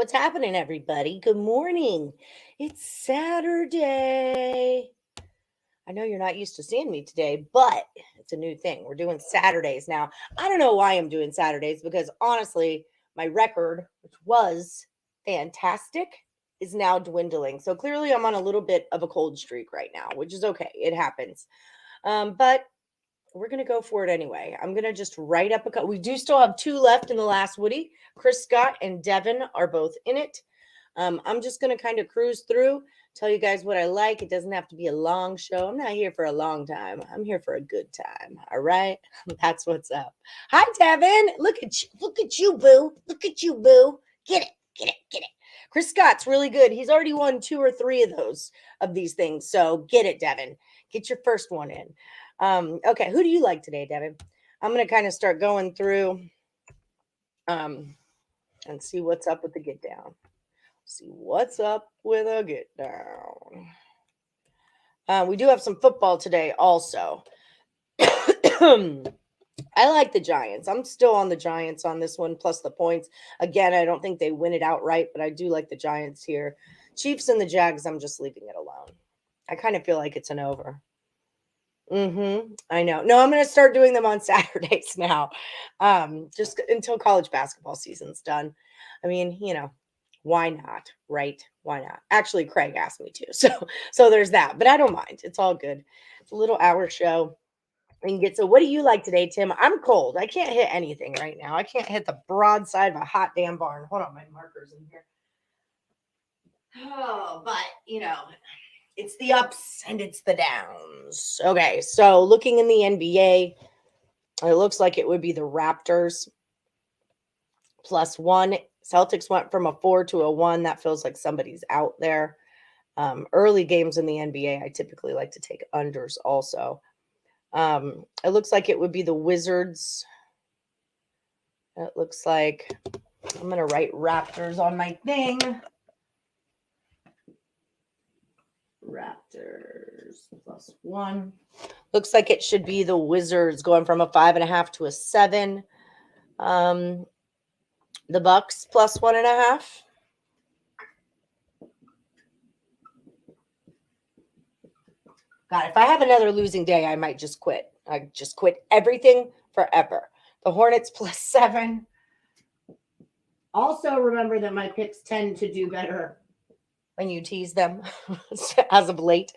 What's happening, everybody? Good morning. It's Saturday. I know you're not used to seeing me today, but it's a new thing. We're doing Saturdays now. I don't know why I'm doing Saturdays because honestly, my record, which was fantastic, is now dwindling. So clearly, I'm on a little bit of a cold streak right now, which is okay. It happens. But we're going to go for it anyway. I'm going to just write up a couple. We do still have 2 left in the last Woody. Chris Scott and Devin are both in it. I'm just going to kind of cruise through, tell you guys what I like. It doesn't have to be a long show. I'm not here for a long time. I'm here for a good time. All right. That's what's up. Hi, Devin. Look at you. Look at you, boo. Look at you, boo. Get it. Get it. Get it. Chris Scott's really good. He's already won 2 or 3 of these things. So get it, Devin. Get your first one in. Okay, who do you like today, Devin? I'm going to kind of start going through and see what's up with the get down. See what's up with a get down. We do have some football today also. I like the Giants. I'm still on the Giants on this one, plus the points. Again, I don't think they win it outright, but I do like the Giants here. Chiefs and the Jags, I'm just leaving it alone. I kind of feel like it's an over. I know. No, I'm going to start doing them on Saturdays now. Just until college basketball season's done. I mean, why not, right? Why not? Actually, Craig asked me to. So there's that, but I don't mind. It's all good. It's a little hour show. So what do you like today, Tim? I'm cold. I can't hit anything right now. I can't hit the broadside of a hot damn barn. Hold on, my marker's in here. Oh, but it's the ups and it's the downs. Okay, so looking in the NBA, it looks like it would be the Raptors +1. Celtics went from a 4 to a 1. That feels like somebody's out there. Early games in the NBA, I typically like to take unders also. It looks like it would be the Wizards. It looks like I'm going to write Raptors on my thing. Raptors +1. Looks like it should be the Wizards going from a 5.5 to a 7. The Bucks +1.5. God, if I have another losing day, I might just quit. I just quit everything forever. The Hornets +7. Also, remember that my picks tend to do better when you tease them as of late.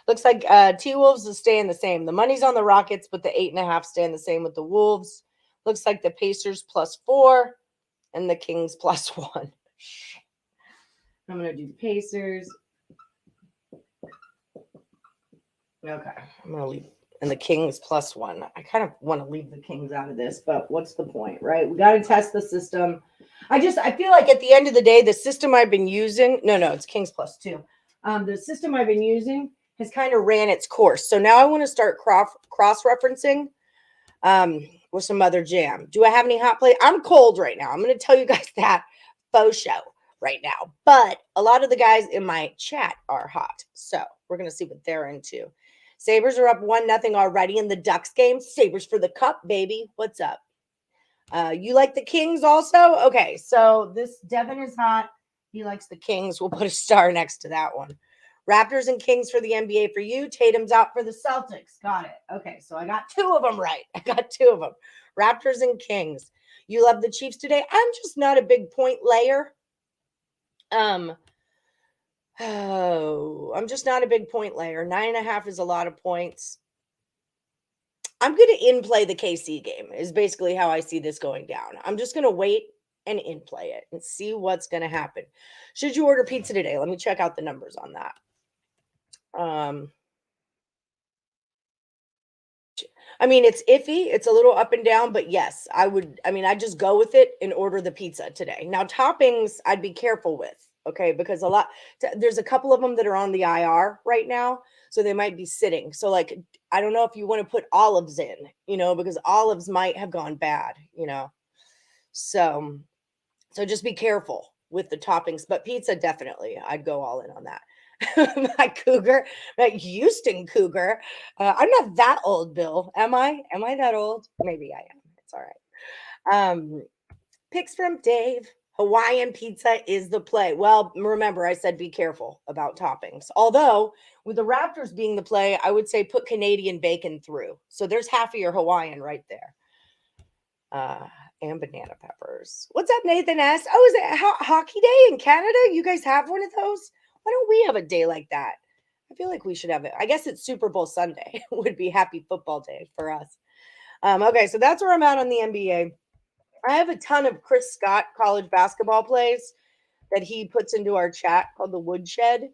Looks like T-Wolves is staying the same. The money's on the Rockets, but the 8.5 staying the same with the Wolves. Looks like the Pacers +4 and the Kings +1. I'm going to do the Pacers. Okay, I'm going to leave. And the Kings +1. I kind of want to leave the Kings out of this, but what's the point, right? We got to test the system. I feel like at the end of the day, the system I've been using, no, it's Kings +2. The system I've been using has kind of ran its course. So now I want to start cross-referencing with some other jam. Do I have any hot play? I'm cold right now. I'm going to tell you guys that faux show right now. But a lot of the guys in my chat are hot. So we're going to see what they're into. Sabres are up 1-0 already in the Ducks game. Sabres for the cup, baby. What's up? You like the Kings also? Okay, so this Devin is hot. He likes the Kings. We'll put a star next to that one. Raptors and Kings for the NBA for you. Tatum's out for the Celtics. Got it. Okay, so I got 2 of them right. Raptors and Kings. You love the Chiefs today? I'm just not a big point layer. I'm just not a big point layer. 9.5 is a lot of points. I'm going to in-play the KC game is basically how I see this going down. I'm just going to wait and in-play it and see what's going to happen. Should you order pizza today? Let me check out the numbers on that. I mean, it's iffy. It's a little up and down, but yes, I just go with it and order the pizza today. Now, toppings, I'd be careful with, okay? Because there's a couple of them that are on the IR right now, so they might be sitting. So, like, I don't know if you want to put olives in, because olives might have gone bad, So just be careful with the toppings, but pizza, definitely. I'd go all in on that. My Cougar, my Houston Cougar. I'm not that old, Bill. Am I? Am I that old? Maybe I am. It's all right. Picks from Dave. Hawaiian pizza is the play. Well, remember, I said be careful about toppings. Although, with the Raptors being the play, I would say put Canadian bacon through. So there's half of your Hawaiian right there. And banana peppers. What's up, Nathan S? Oh, is it hockey day in Canada? You guys have one of those? Why don't we have a day like that? I feel like we should have it. I guess it's Super Bowl Sunday. Would be happy football day for us. Okay, so that's where I'm at on the NBA. I have a ton of Chris Scott college basketball plays that he puts into our chat called the Woodshed.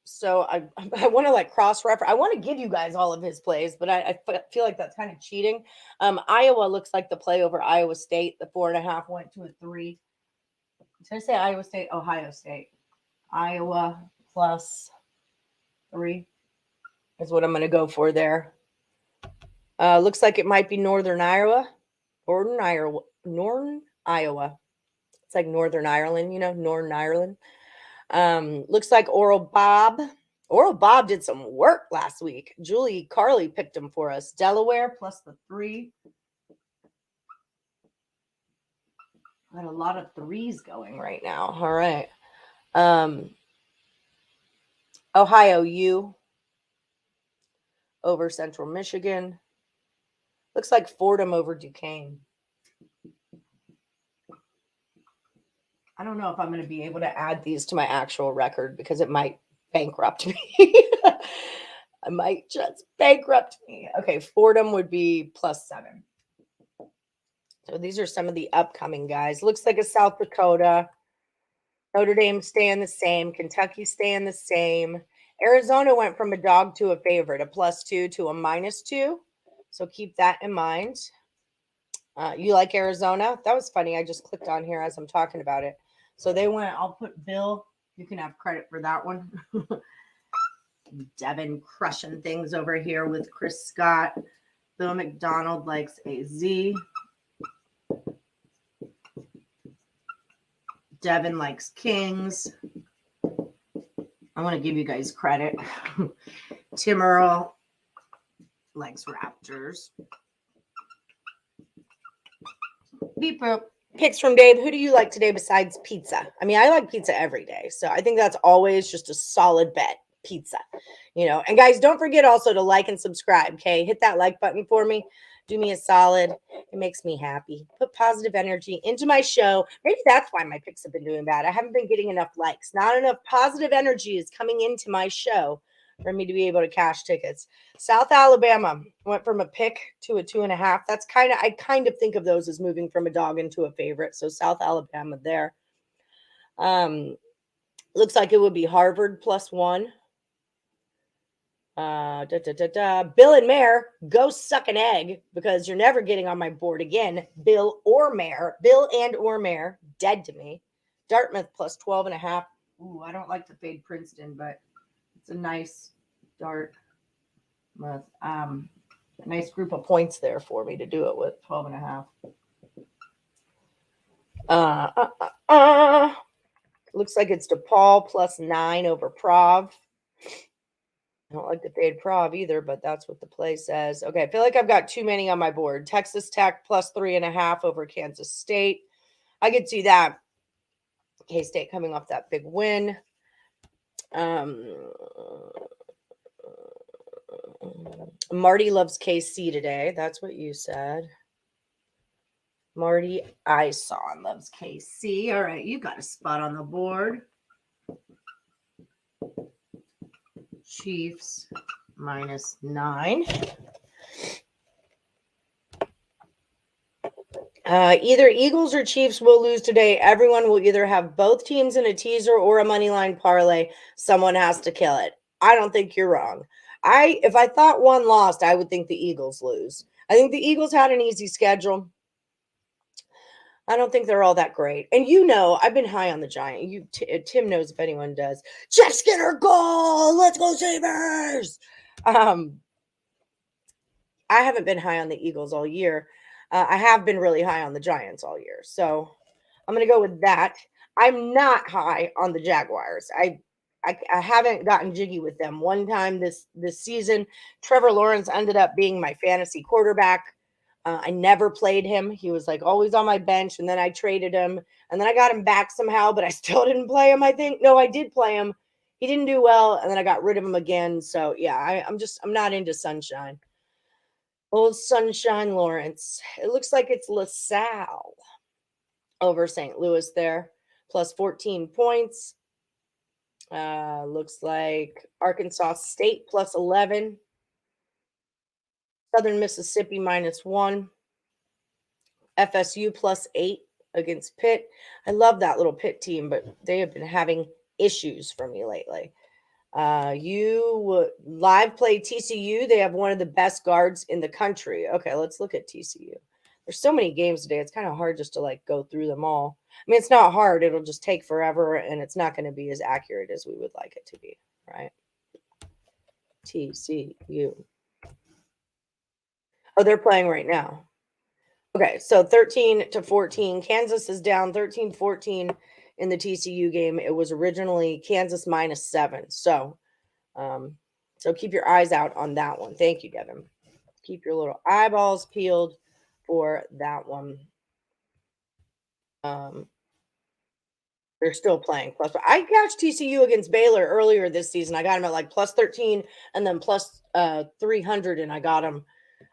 So I want to like cross-reference. I want to give you guys all of his plays, but I feel like that's kind of cheating. Iowa looks like the play over Iowa State. The 4.5 went to a 3. Did I say Iowa State? Ohio State. Iowa plus 3 is what I'm going to go for there. Looks like it might be Northern Iowa. Northern Iowa. It's like Northern Ireland, Northern Ireland. Looks like Earle Bob. Earle Bob did some work last week. Julie Carly picked him for us. Delaware plus the 3. Got a lot of 3s going right now. All right. Ohio U over Central Michigan. Looks like Fordham over Duquesne. I don't know if I'm going to be able to add these to my actual record because it might bankrupt me. I might just bankrupt me. Okay, Fordham would be plus 7. So these are some of the upcoming guys. Looks like a South Dakota. Notre Dame staying the same. Kentucky staying the same. Arizona went from a dog to a favorite, a +2 to a -2. So keep that in mind. You like Arizona? That was funny. I just clicked on here as I'm talking about it. So they went, I'll put Bill. You can have credit for that one. Devin crushing things over here with Chris Scott. Bill McDonald likes AZ. Devin likes Kings. I want to give you guys credit. Tim Earle likes Raptors. Beep boop. Picks from Dave. Who do you like today besides pizza? I mean, I like pizza every day. So I think that's always just a solid bet. Pizza. And guys, don't forget also to like and subscribe. Okay. Hit that like button for me. Do me a solid. It makes me happy. Put positive energy into my show. Maybe that's why my picks have been doing bad. I haven't been getting enough likes. Not enough positive energy is coming into my show for me to be able to cash tickets. South Alabama went from a pick to a 2.5. I kind of think of those as moving from a dog into a favorite. So South Alabama there. Looks like it would be Harvard +1. Bill and Mare, go suck an egg because you're never getting on my board again. Bill and or Mare, dead to me. Dartmouth +12.5. Ooh, I don't like to fade Princeton, but it's a nice Dartmouth. A nice group of points there for me to do it with 12.5. Looks like it's DePaul +9 over Prov. I don't like to fade Prov either, but that's what the play says. Okay, I feel like I've got too many on my board. Texas Tech +3.5 over Kansas State. I could see that. K-State coming off that big win. Marty loves KC today. That's what you said. Marty Ison loves KC. All right, you got a spot on the board. Chiefs -9. Either Eagles or Chiefs will lose today. Everyone will either have both teams in a teaser or a money line parlay. Someone has to kill it. I don't think you're wrong. If I thought one lost, I would think the Eagles lose. I think the Eagles had an easy schedule. I don't think they're all that great. And I've been high on the Giant. Tim knows if anyone does. Jeff Skinner goal! Let's go Sabres! I haven't been high on the Eagles all year. I have been really high on the Giants all year. So I'm going to go with that. I'm not high on the Jaguars. I haven't gotten jiggy with them. One time this season, Trevor Lawrence ended up being my fantasy quarterback. I never played him. He was like always on my bench, and then I traded him, and then I got him back somehow, but I still didn't play him, I think. No, I did play him. He didn't do well, and then I got rid of him again. So yeah, I'm not into Sunshine. Old Sunshine Lawrence. It looks like it's LaSalle over St. Louis there, plus 14 points. Looks like Arkansas State plus 11. Southern Mississippi -1. FSU plus 8 against Pitt. I love that little Pitt team, but they have been having issues for me lately. You live play TCU. They have one of the best guards in the country. Okay, let's look at TCU. There's so many games today. It's kind of hard just to like go through them all. I mean, it's not hard. It'll just take forever, and it's not going to be as accurate as we would like it to be, right? TCU. Oh, they're playing right now. Okay, so 13-14. Kansas is down 13-14 in the TCU game. It was originally Kansas -7. So keep your eyes out on that one. Thank you, Devin. Keep your little eyeballs peeled for that one. They're still playing plus. I catched TCU against Baylor earlier this season. I got him at like plus 13 and then plus 300, and I got him.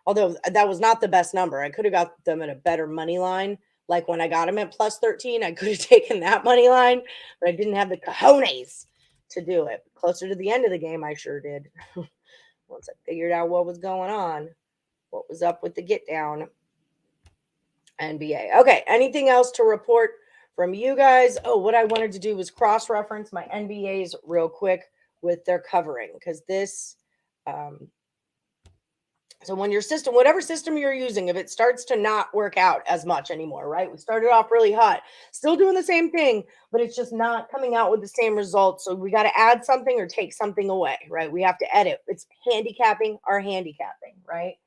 Although that was not the best number. I could have got them at a better money line. Like when I got him at plus 13, I could have taken that money line, but I didn't have the cojones to do it. Closer to the end of the game, I sure did. Once I figured out what was going on, what was up with the get down. NBA. Okay, anything else to report from you guys? Oh, what I wanted to do was cross-reference my NBAs real quick with their covering, because this so when your system, whatever system you're using, if it starts to not work out as much anymore, right? We started off really hot, still doing the same thing, but it's just not coming out with the same results. So we got to add something or take something away, right? We have to edit. It's handicapping our handicapping, right?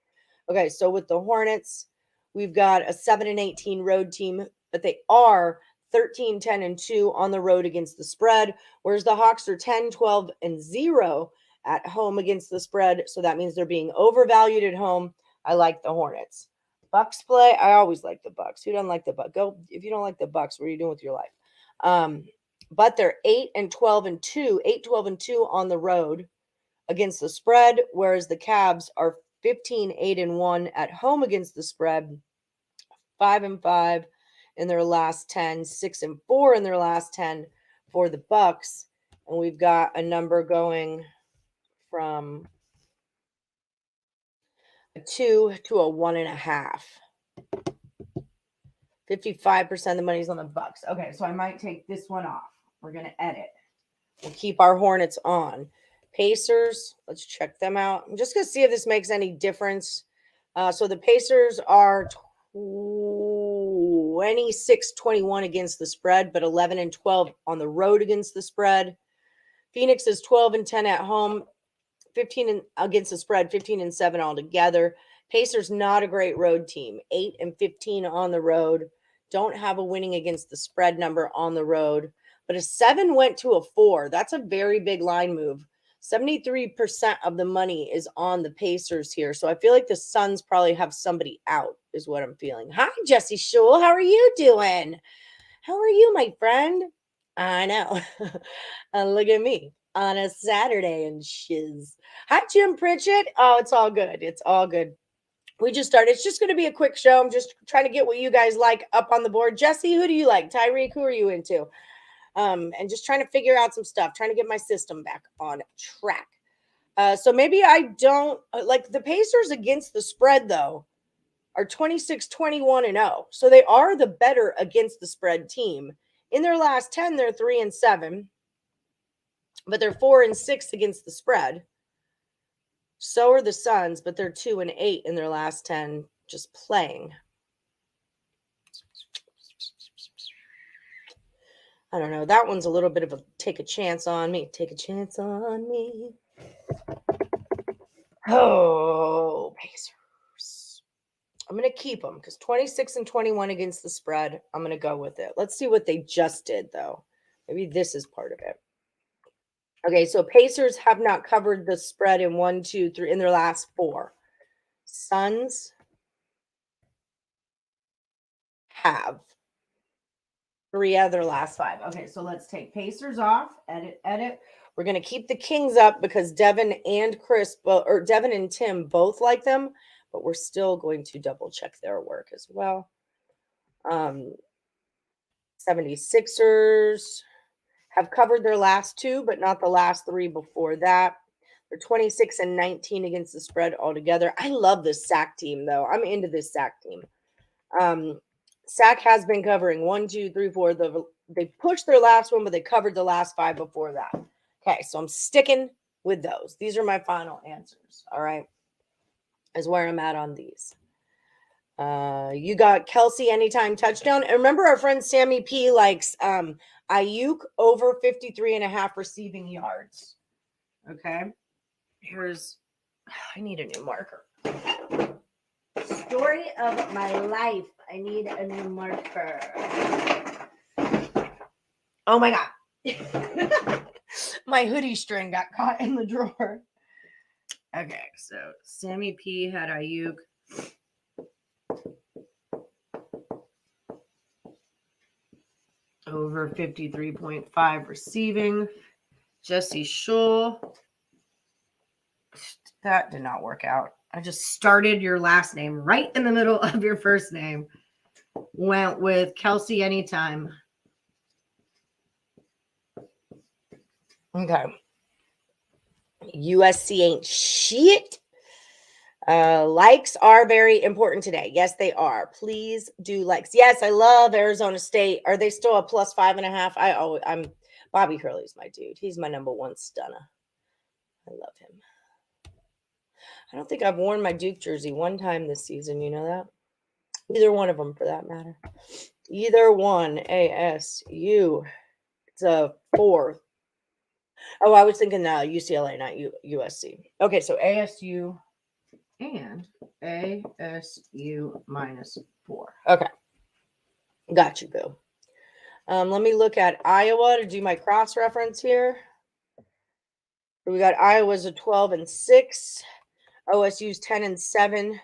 Okay, so with the Hornets, we've got a 7-18 road team, but they are 13-10-2 on the road against the spread, whereas the Hawks are 10-12-0 at home against the spread. So that means they're being overvalued at home. I like the Hornets. Bucks play. I always like the Bucks. Who doesn't like the Bucks? Go if you don't like the Bucks. What are you doing with your life? But they're 8-12-2, 8-12-2 on the road against the spread, whereas the Cavs are 15-8-1 at home against the spread, 5-5 in their last 10, 6-4 in their last 10 for the Bucks. And we've got a number going from a 2 to a 1.5. 55% of the money's on the Bucks. Okay, so I might take this one off. We're going to edit. We'll keep our Hornets on. Pacers, let's check them out. I'm just going to see if this makes any difference. So the Pacers are 26-21 against the spread, but 11-12 on the road against the spread. Phoenix is 12-10 at home, 15 against the spread, 15-7 altogether. Pacers not a great road team, 8-15 on the road. Don't have a winning against the spread number on the road, but a 7 went to a 4. That's a very big line move. 73% of the money is on the Pacers here. So I feel like the Suns probably have somebody out, is what I'm feeling. Hi, Jesse Schul. How are you doing? How are you, my friend? I know. Look at me on a Saturday and shiz. Hi, Jim Pritchett. Oh, it's all good. It's all good. We just started. It's just going to be a quick show. I'm just trying to get what you guys like up on the board. Jesse, who do you like? Tyreek, who are you into? And just trying to figure out some stuff, trying to get my system back on track. So maybe I don't like the Pacers against the spread, though, are 26-21-0. So they are the better against the spread team. In their last 10, they're 3-7, but they're 4-6 against the spread. So are the Suns, but they're 2-8 in their last 10 just playing. I don't know. That one's a little bit of a take a chance on me. Take a chance on me. Oh, Pacers. I'm going to keep them because 26-21 against the spread. I'm going to go with it. Let's see what they just did, though. Maybe this is part of it. Okay, so Pacers have not covered the spread in 1, 2, 3 in their last 4. Suns have 3 out of their last 5. Okay, so let's take Pacers off. Edit. We're going to keep the Kings up because Devin and Devin and Tim both like them, but we're still going to double check their work as well. 76ers have covered their last 2, but not the last 3 before that. They're 26 and 19 against the spread altogether. I love this SAC team, though. I'm into this SAC team. SAC has been covering 1, 2, 3, 4. They pushed their last one, but they covered the last 5 before that. Okay, so I'm sticking with those. These are my final answers. All right, is where I'm at on these. You got Kelsey anytime touchdown. And remember, our friend Sammy P likes Ayuk over 53.5 receiving yards. Okay, I need a new marker. Story of my life. I need a new marker. Oh my God. My hoodie string got caught in the drawer. Okay, so Sammy P had Ayuk. Over 53.5 receiving. Jesse Shull. That did not work out. I just started your last name right in the middle of your first name. Went with Kelsey anytime. Okay. USC ain't shit. Likes are very important today. Yes, they are. Please do likes. Yes, I love Arizona State. Are they still a plus 5.5? I'm Bobby Hurley's my dude. He's my number 1 stunner. I love him. I don't think I've worn my Duke jersey one time this season. You know that? Either one of them, for that matter. Either one. ASU. It's a 4. Oh, I was thinking UCLA, not USC. Okay, so ASU and ASU -4. Okay. Got you, boo. Let me look at Iowa to do my cross-reference here. We got Iowa's a 12 and 6. OSU's 10 and 7.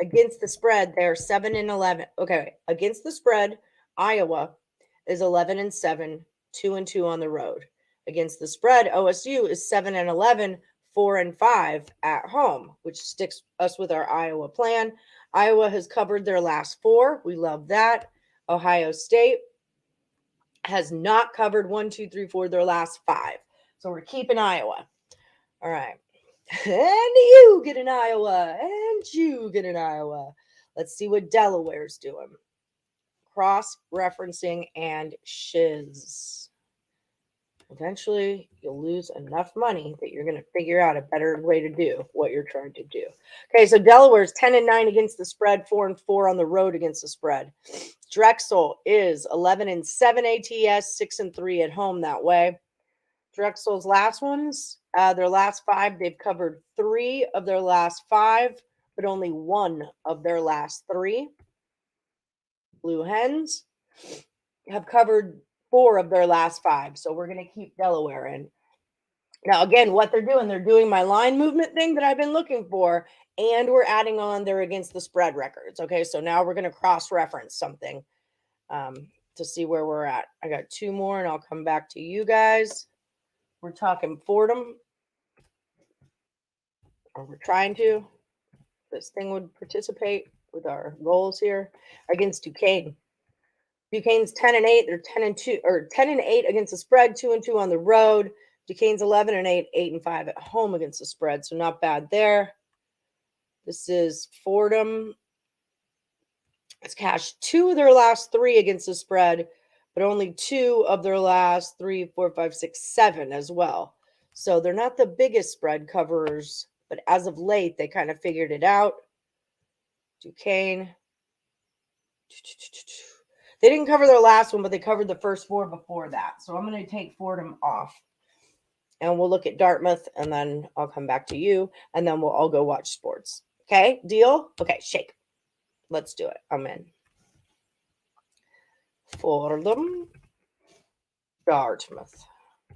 Against the spread, they're 7 and 11. Okay, against the spread, Iowa is 11 and 7, 2 and 2 on the road. Against the spread, OSU is 7 and 11, 4 and 5 at home, which sticks us with our Iowa plan. Iowa has covered their last 4. We love that. Ohio State has not covered 1, 2, 3, 4 their last 5. So we're keeping Iowa. All right. And you get an Iowa. And you get an Iowa. Let's see what Delaware's doing. Cross-referencing and shiz. Eventually, you'll lose enough money that you're going to figure out a better way to do what you're trying to do. Okay, so Delaware's 10 and 9 against the spread, 4 and 4 on the road against the spread. Drexel is 11 and 7 ATS, 6 and 3 at home that way. Drexel's last ones, their last 5, they've covered 3 of their last 5, but only 1 of their last 3. Blue Hens have covered 4 of their last 5, so we're going to keep Delaware in. Now, again, what they're doing my line movement thing that I've been looking for, and we're adding on their against the spread records. Okay, so now we're going to cross-reference something to see where we're at. I got 2 more, and I'll come back to you guys. We're talking Fordham, or we're trying to. This thing would participate with our goals here against Duquesne. Duquesne's 10 and 8. They're 10 and 2 or 10 and 8 against the spread, 2 and 2 on the road. Duquesne's 11 and 8, 8 and 5 at home against the spread, so not bad there. This is Fordham. It's cashed 2 of their last 3 against the spread, but only 2 of their last 3, 4, 5, 6, 7 as well. So they're not the biggest spread coverers, but as of late, they kind of figured it out. Duquesne. They didn't cover their last one, but they covered the first 4 before that. So I'm going to take Fordham off. And we'll look at Dartmouth, and then I'll come back to you, and then we'll all go watch sports. Okay? Deal? Okay, shake. Let's do it. I'm in. Fordham, Dartmouth.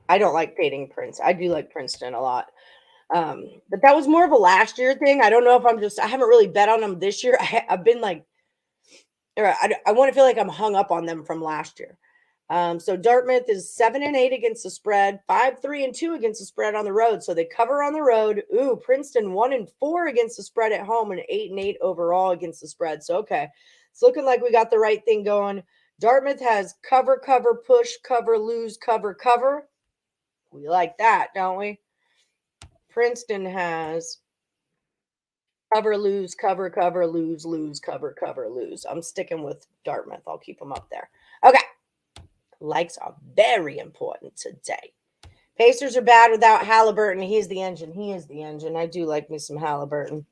I don't like fading Princeton. I do like Princeton a lot. But that was more of a last year thing. I don't know if I haven't really bet on them this year. I've been like Or I want to feel like I'm hung up on them from last year. So Dartmouth is 7-8 against the spread, 5-3-2 against the spread on the road. So they cover on the road. Ooh, Princeton 1-4 against the spread at home and 8-8 overall against the spread. So okay, it's looking like we got the right thing going. Dartmouth has cover, cover, push, cover, lose, cover, cover. We like that, don't we? Princeton has cover, lose, cover, cover, lose, lose, cover, cover, lose. I'm sticking with Dartmouth. I'll keep them up there. Okay. Likes are very important today. Pacers are bad without Halliburton. He's the engine. He is the engine. I do like me some Halliburton.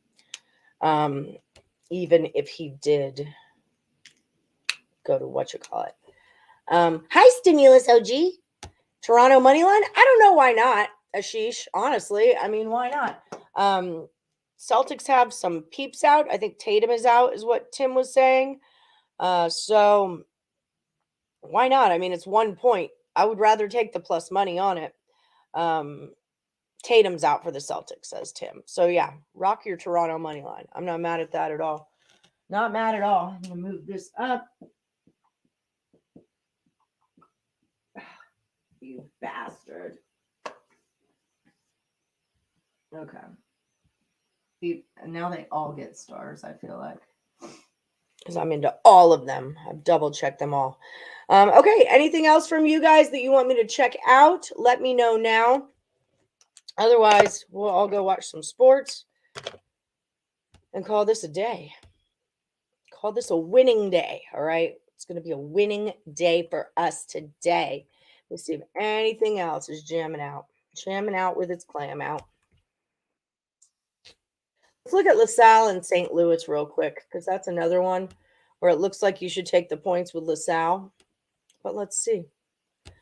Even if he did go to what-you-call-it. Hi, Stimulus OG. Toronto money line? I don't know why not, Ashish. Honestly, I mean, why not? Celtics have some peeps out. I think Tatum is out, is what Tim was saying. So why not? I mean, it's 1 point. I would rather take the plus money on it. Tatum's out for the Celtics, says Tim. So yeah, rock your Toronto money line. I'm not mad at that at all. Not mad at all. I'm gonna move this up. You bastard. Okay. And now they all get stars, I feel like. Because I'm into all of them. I've double checked them all. Okay, anything else from you guys that you want me to check out? Let me know now. Otherwise, we'll all go watch some sports and call this a day. Call this a winning day, all right? It's going to be a winning day for us today. Let's see if anything else is jamming out with its clam out. Let's look at LaSalle and St. Louis real quick, because that's another one where it looks like you should take the points with LaSalle. But let's see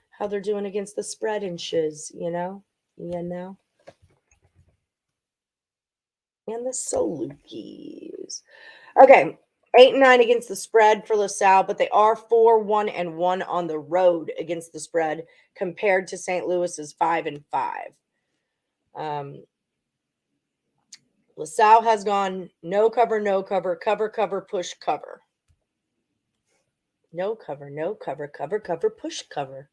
how they're doing against the spread and shiz, you know? And the Salukis. Okay, 8-9 against the spread for LaSalle, but they are 4-1-1 on the road against the spread compared to St. Louis's 5-5. LaSalle has gone no cover, no cover, cover, cover, push, cover. No cover, no cover, cover, cover, push, cover.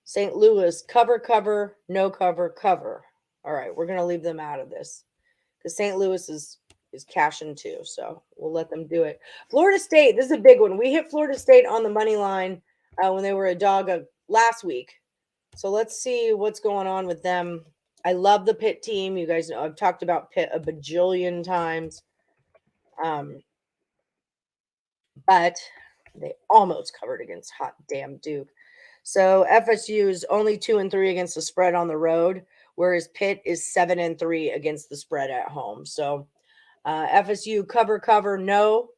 St. Louis, cover, cover, no cover, cover. All right, we're going to leave them out of this because St. Louis is cashing too, so we'll let them do it. Florida State, this is a big one. We hit Florida State on the money line when they were a dog last week. So let's see what's going on with them. I love the Pitt team. You guys know I've talked about Pitt a bajillion times. But they almost covered against hot damn Duke. So FSU is only 2-3 against the spread on the road, whereas Pitt is 7-3 against the spread at home. So FSU cover, no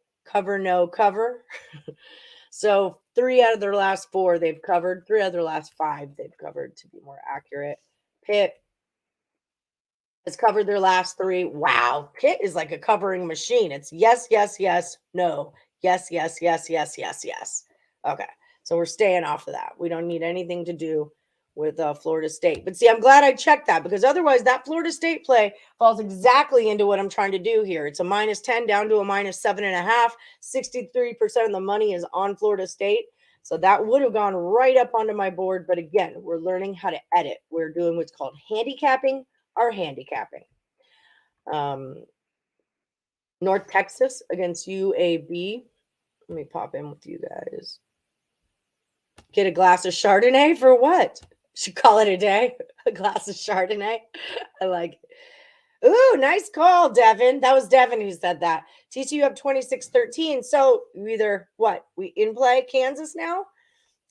cover. So 3 out of their last 4 they've covered. 3 out of their last 5 they've covered, to be more accurate. Pitt has covered their last 3. Wow, Pitt is like a covering machine. It's yes, no. Yes. Okay, so we're staying off of that. We don't need anything to do with Florida State. But see, I'm glad I checked that because otherwise that Florida State play falls exactly into what I'm trying to do here. It's a -10 down to a -7.5. 63% of the money is on Florida State. So that would have gone right up onto my board. But again, we're learning how to edit. We're doing what's called handicapping our handicapping. North Texas against UAB. Let me pop in with you guys. Get a glass of Chardonnay for what? Should call it a day. A glass of Chardonnay. I like it. Ooh, nice call, Devin. That was Devin who said that. TCU up 26-13. So either what? We in play Kansas now?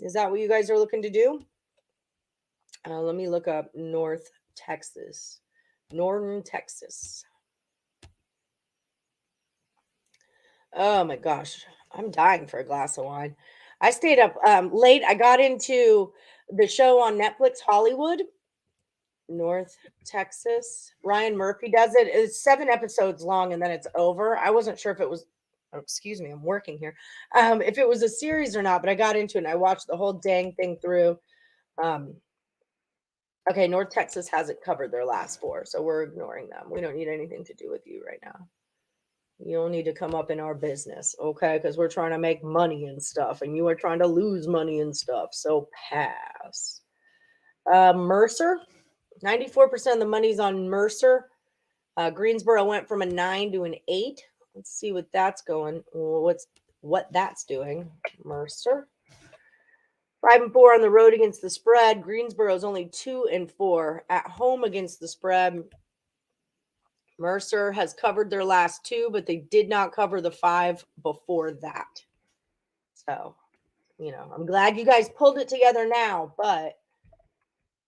Is that what you guys are looking to do? Let me look up Northern Texas. Oh my gosh, I'm dying for a glass of wine. I stayed up late. I got into the show on Netflix, Hollywood, North Texas. Ryan Murphy does it. It's 7 episodes long and then it's over. I wasn't sure if it was, excuse me, I'm working here. If it was a series or not, but I got into it and I watched the whole dang thing through. Okay, North Texas hasn't covered their last 4, so we're ignoring them. We don't need anything to do with you right now. You don't need to come up in our business, okay? Because we're trying to make money and stuff, and you are trying to lose money and stuff. So pass. Mercer, 94% of the money's on Mercer. Greensboro went from a 9 to an 8. Let's see what that's going. What that's doing. Mercer. 5 and 4 on the road against the spread. Greensboro is only 2 and 4 at home against the spread. Mercer has covered their last 2, but they did not cover the 5 before that. So, I'm glad you guys pulled it together now, but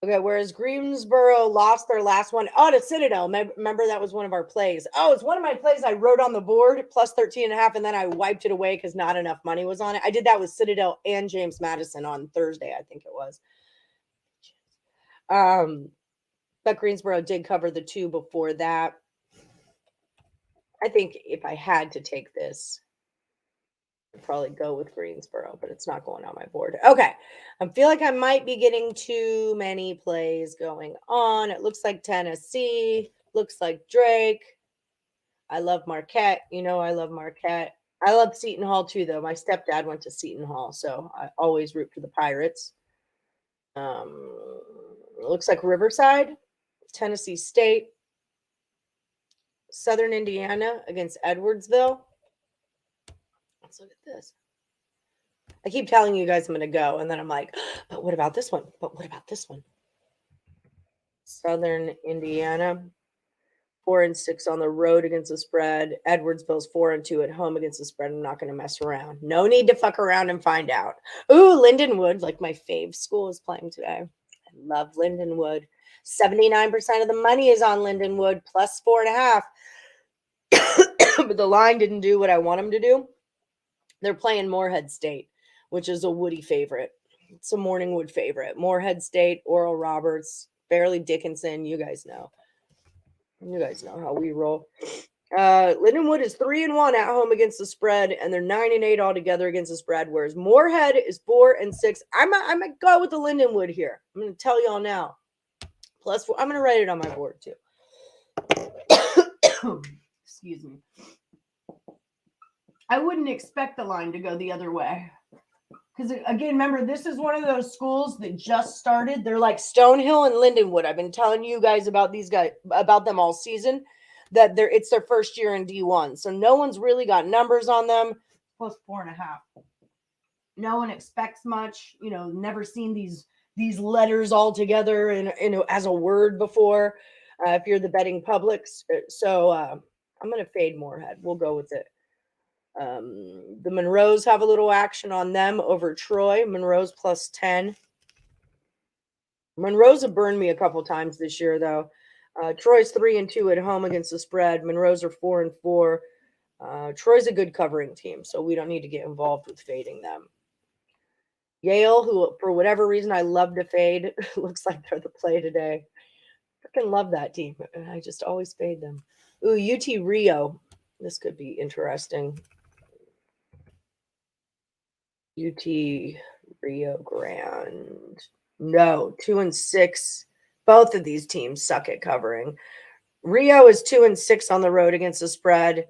okay, whereas Greensboro lost their last one. Oh, to Citadel. Remember, that was one of our plays. Oh, it's one of my plays I wrote on the board, plus 13.5, and then I wiped it away because not enough money was on it. I did that with Citadel and James Madison on Thursday, I think it was. But Greensboro did cover the 2 before that. I think if I had to take this, I'd probably go with Greensboro, but it's not going on my board. Okay. I feel like I might be getting too many plays going on. It looks like Tennessee. Looks like Drake. I love Marquette. I love Marquette. I love Seton Hall too, though. My stepdad went to Seton Hall, so I always root for the Pirates. It looks like Riverside, Tennessee State, Southern Indiana against Edwardsville. Let's look at this. I keep telling you guys I'm going to go, and then I'm like, but what about this one? But what about this one? Southern Indiana, 4 and 6 on the road against the spread. Edwardsville's 4 and 2 at home against the spread. I'm not going to mess around. No need to fuck around and find out. Ooh, Lindenwood, like my fave school, is playing today. I love Lindenwood. 79% of the money is on Lindenwood, plus 4.5. But the line didn't do what I want them to do. They're playing Morehead State, which is a Woody favorite. It's a Morningwood favorite. Morehead State, Earle Roberts, Fairleigh Dickinson. You guys know. You guys know how we roll. Lindenwood is 3 and 1 at home against the spread, and they're 9 and 8 altogether against the spread. Whereas Morehead is 4 and 6. I'm gonna go with the Lindenwood here. I'm gonna tell y'all now. Plus 4. I'm gonna write it on my board too. Excuse me. I wouldn't expect the line to go the other way. Because, again, remember, this is one of those schools that just started. They're like Stonehill and Lindenwood. I've been telling you guys about these guys, about them all season, that it's their first year in D1. So no one's really got numbers on them. Plus 4.5. No one expects much. Never seen these letters all together in as a word before. If you're the betting publics. So I'm going to fade Morehead. We'll go with it. The Monroes have a little action on them over Troy. Monroe's plus 10. Monroe's have burned me a couple times this year, though. Troy's 3 and 2 at home against the spread. Monroe's are 4 and 4. Troy's a good covering team, so we don't need to get involved with fading them. Yale, who for whatever reason I love to fade, looks like they're the play today. Freaking love that team. I just always fade them. Ooh, UT Rio. This could be interesting. UT Rio Grande. No, 2 and 6. Both of these teams suck at covering. Rio is 2 and 6 on the road against the spread.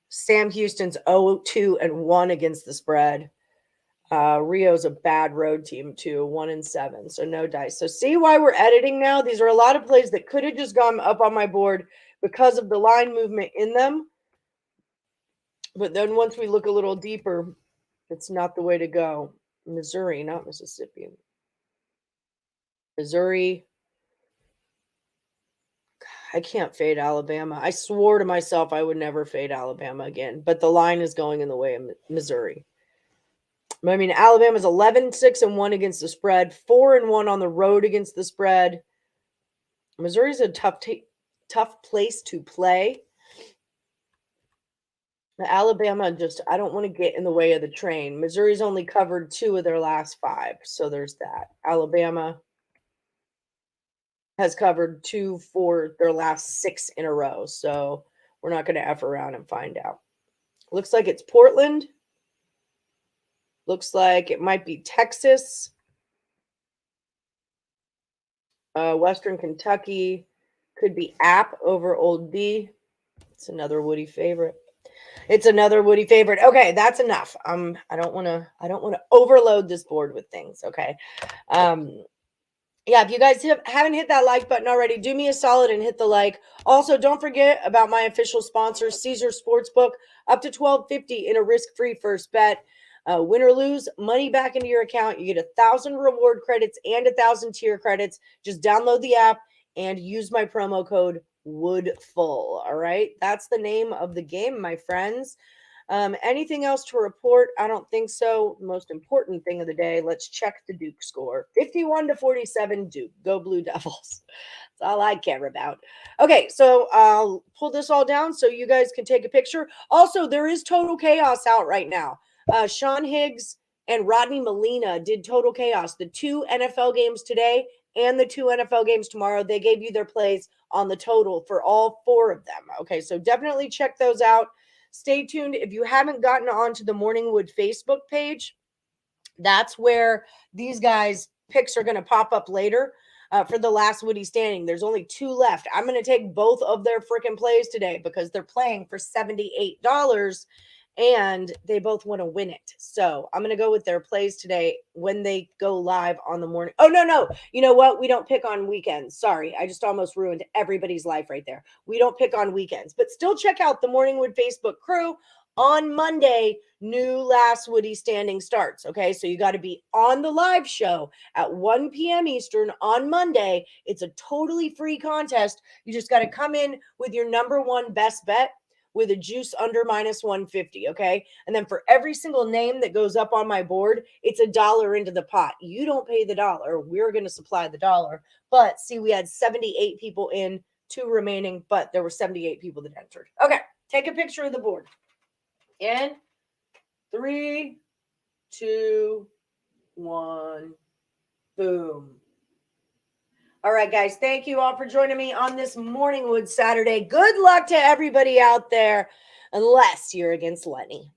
Sam Houston's 0-2 and 1 against the spread. Rio's a bad road team too, 1 and 7. So no dice. So see why we're editing now? These are a lot of plays that could have just gone up on my board because of the line movement in them. But then once we look a little deeper, it's not the way to go. Missouri, not Mississippi. Missouri. I can't fade Alabama. I swore to myself I would never fade Alabama again. But the line is going in the way of Missouri. I mean, Alabama's 11-6 and 1 against the spread. 4 and 1 on the road against the spread. Missouri's a tough place to play. Alabama I don't want to get in the way of the train. Missouri's only covered 2 of their last 5. So there's that. Alabama has covered 2 for their last 6 in a row. So we're not going to F around and find out. Looks like it's Portland. Looks like it might be Texas. Western Kentucky. Could be App over Old B. It's another Woody favorite. It's another Woody favorite. Okay, that's enough. I don't want to overload this board with things. Okay. Yeah, if you guys haven't hit that like button already, do me a solid and hit the like. Also, don't forget about my official sponsor, Caesar Sportsbook, up to $12.50 in a risk-free first bet. Win or lose, money back into your account. You get 1,000 reward credits and 1,000 tier credits. Just download the app and use my promo code WOODFUL. All right, that's the name of the game, my friends. Anything else to report? I don't think so. Most important thing of the day, let's check the Duke score. 51-47 Duke. Go Blue Devils. That's all I care about. Okay, so I'll pull this all down so you guys can take a picture. Also, there is Total Chaos out right now. Sean Higgs and Rodney Molina did Total Chaos. The 2 NFL games today and the 2 NFL games tomorrow, they gave you their plays on the total for all 4 of them. Okay, so definitely check those out. Stay tuned. If you haven't gotten onto the Morningwood Facebook page, that's where these guys' picks are going to pop up later for the last Woody standing. There's only 2 left. I'm going to take both of their freaking plays today because they're playing for $78 and they both want to win it. So I'm going to go with their plays today when they go live on the morning. Oh, no. You know what? We don't pick on weekends. Sorry. I just almost ruined everybody's life right there. We don't pick on weekends, but still check out the Morningwood Facebook crew. On Monday, new last Woody standing starts. Okay. So you got to be on the live show at 1 p.m. Eastern on Monday. It's a totally free contest. You just got to come in with your number 1 best bet with a juice under -150, okay? And then for every single name that goes up on my board, it's $1 into the pot. You don't pay the dollar. We're going to supply the dollar. But see, we had 78 people in, 2 remaining, but there were 78 people that entered. Okay, take a picture of the board. In 3, 2, 1, boom. All right, guys, thank you all for joining me on this Morningwood Saturday. Good luck to everybody out there, unless you're against Lenny.